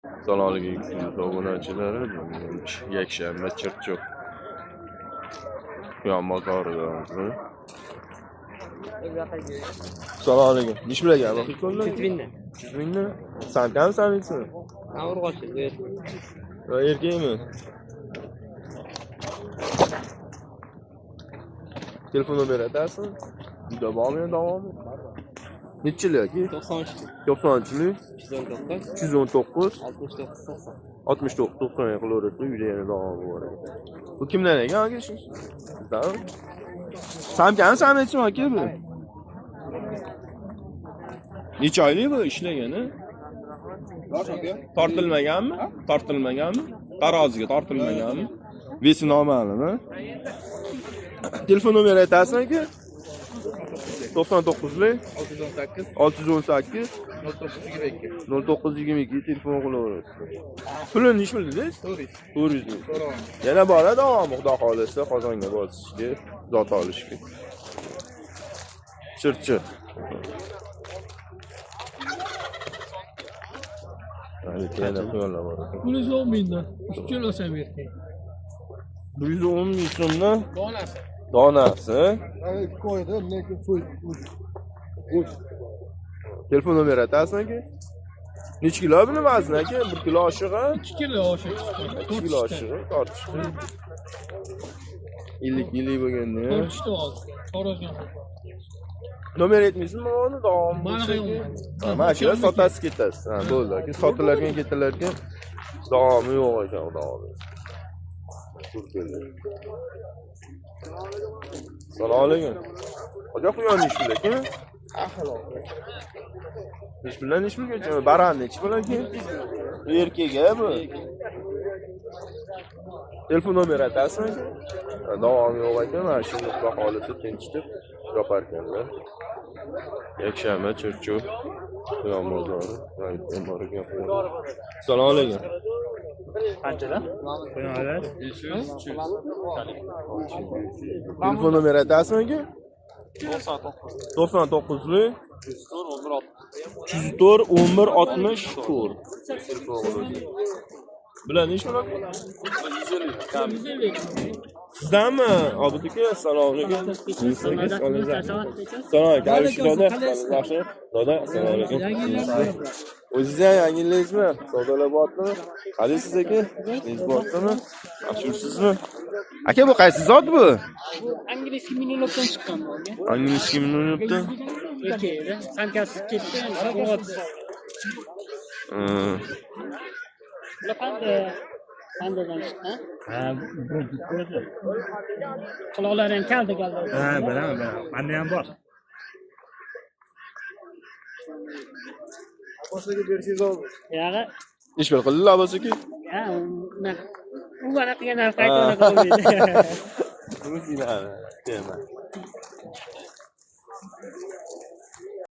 Assalomu alaykum obunachilar. Yakshanba Chirchiq quyon bozoridamiz. Assalomu alaykum. Nish bilan vaqt qo'llar? 100 mingni. Sankammi sanitsini? Urg'ochi. Va erkakmi? Telefonni berasiz? Juda bormi davomi? Necha yil yoki? 90-yil. 219 69 90 qilaverasiz, uyda yana davomi bor ekan. Bu kimdan ekan aka shu? Sizdan? Samkami sanitsimi aka bu? Necha oylik bu ishlagani? Tortilmaganmi? Tortilmaganmi? Taroziga tortilmaganmi? Vesi noma'lummi? Telefon nomeri aytasizmi aka? 99lik 618 0922 telefon qilaverasiz. Pulini necha bildingiz? 400 ming. Yana bor davomi, xudo xolisa qozonga bosishga, zot olishga. Chirchiq. Yana quyonlar bor. 110 mingdan. 3 kilo olsam erkak. 110 ming so'mdan Donasi. donasi. Koyda lekin so'y. Telefon nomeri aytasizmi aka? Necha kilo buni vazni aka? 1 kilo oshig'i? 2 kilo oshib. 2 kilo oshig'i tortishdi. 50 yillik bo'lganda. Tortishdi hozir. Xorazm. Nomer aytmaysizmi uni davom bo'lsa? Mana shu sotasiz ketasiz. Ha, bo'ldi aka. Sotilarkan ketilarkan davomi yo'q ekan, davomi. Assalomu alaykum. Xo'ja quyon ish bilan-ku? Ish bilan ish bilan baranni ish bilan-ku? Bu erkak-a bu. Telefon nomeri aytasizmi? Davomi yo'q ekan, mana shu nuqta holisi tinchitib yopar ekanlar. Yakshanba Chirchiq quyon bozori. Assalomu alaykum. Qanchadan? Quyonlar 500. Telefon nomeri aytasizmi aka? 99lik 304 11 64. Bilan ish bilan? Sizdanmi? Obid aka, assalomu alaykum. Assalomu alaykum. Yaxshi. Doda, assalomu alaykum. O'zingizga yangilaysizmi? Savdolar bormi? Qalaysiz aka? Siz bormi? Yaxshisizmi? Aka bu qaysi zot bu? Angliskiy minilopdan chiqqan bu. Angliskiy minilopdan? Erkakda samkasi ketdi, urg'ochi. Pandadan chiqqan. Ha, bu ko'rdi. Quloqlari ham kalda. Ha, bilaman. Menda ham bor. Boshqa bersangiz oldi. Yog'i. Ish bir qildilar bo'lsa-ki? Ha, u mana qilgan narsa qaytara qolmaydi. Bunisilar. Tema.